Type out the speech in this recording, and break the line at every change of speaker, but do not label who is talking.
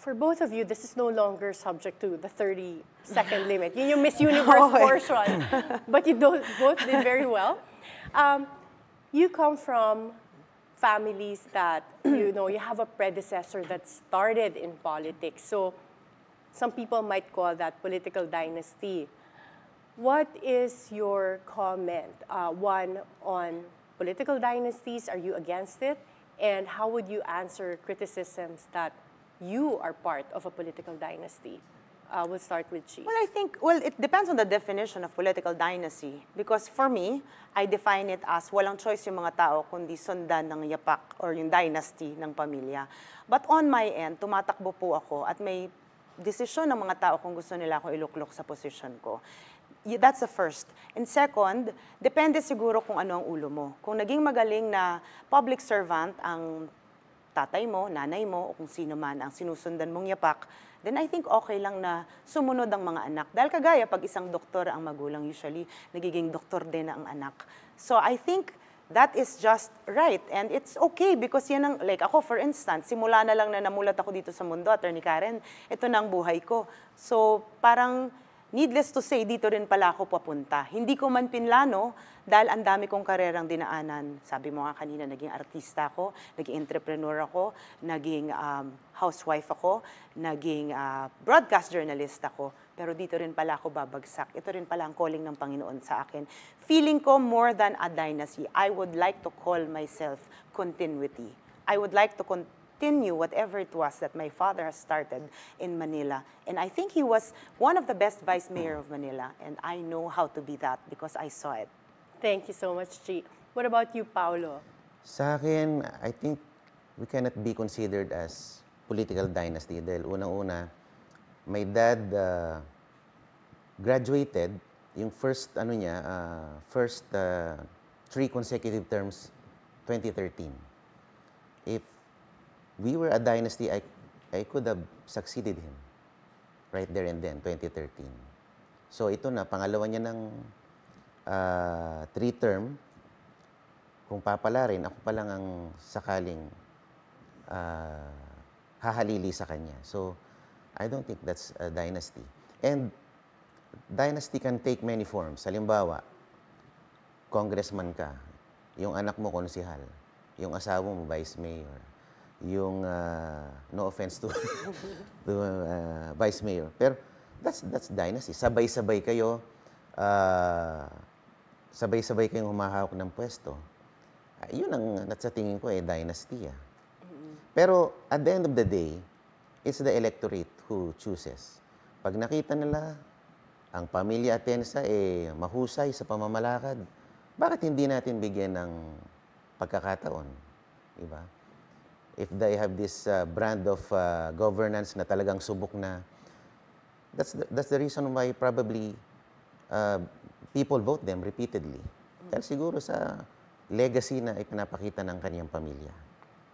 For both of you, this is no longer subject to the 30-second limit. Yun yung Miss Universe portion. But you both did very well. You come from families that, you have a predecessor that started in politics. So some people might call that political dynasty. What is your comment, one, on political dynasties? Are you against it? And how would you answer criticisms that you are part of a political dynasty? We'll start with Chi.
Well, I think, it depends on the definition of political dynasty. Because for me, I define it as walang choice yung mga tao kundi sundan ng yapak or yung dynasty ng pamilya. But on my end, tumatakbo po ako at may desisyon ng mga tao kung gusto nila ako iluklok sa posisyon ko. That's the first. And second, depende siguro kung ano ang ulo mo. Kung naging magaling na public servant ang tatay mo, nanay mo, o kung sino man ang sinusundan mong yapak, then I think okay lang na sumunod ang mga anak. Dahil kagaya, pag isang doktor ang magulang, usually, nagiging doktor din ang anak. So I think that is just right. And it's okay because yan ang, like ako for instance, simula na lang na namulat ako dito sa mundo, Attorney Karen, ito na ang buhay ko. So parang, needless to say, dito rin pala ako papunta. Hindi ko man pinlano dahil ang dami kong karerang dinaanan. Sabi mo nga kanina, naging artista ako, naging entrepreneur ako, naging housewife ako, naging broadcast journalist ako. Pero dito rin pala ako babagsak. Ito rin pala ang calling ng Panginoon sa akin. Feeling ko more than a dynasty, I would like to call myself continuity. I would like to continue whatever it was that my father has started in Manila. And I think he was one of the best vice mayor of Manila. And I know how to be that because I saw it.
Thank you so much, Chi. What about you, Paolo?
Sa akin, I think we cannot be considered as political dynasty dahil unang-una, my dad graduated yung first 3 consecutive terms 2013. If we were a dynasty, I could have succeeded him right there and then, 2013. So ito na, pangalawa niya ng 3-term. Kung papalarin, ako pa lang ang sakaling hahalili sa kanya. So I don't think that's a dynasty. And dynasty can take many forms. Halimbawa, congressman ka, yung anak mo konsihal, yung asawa mo vice mayor, yung no offense to vice mayor, pero that's dynasty. Sabay-sabay kayong humahawak ng pwesto. Yun ang sa tingin ko dynasty. Pero at the end of the day, it's the electorate who chooses. Pag nakita nila ang pamilya Atienza mahusay sa pamamalakad, bakit hindi natin bigyan ng pagkakataon, diba? If they have this brand of governance na talagang subok na, that's the reason why probably people vote them repeatedly. Dahil siguro sa legacy na ipinapakita ng kaniyang pamilya.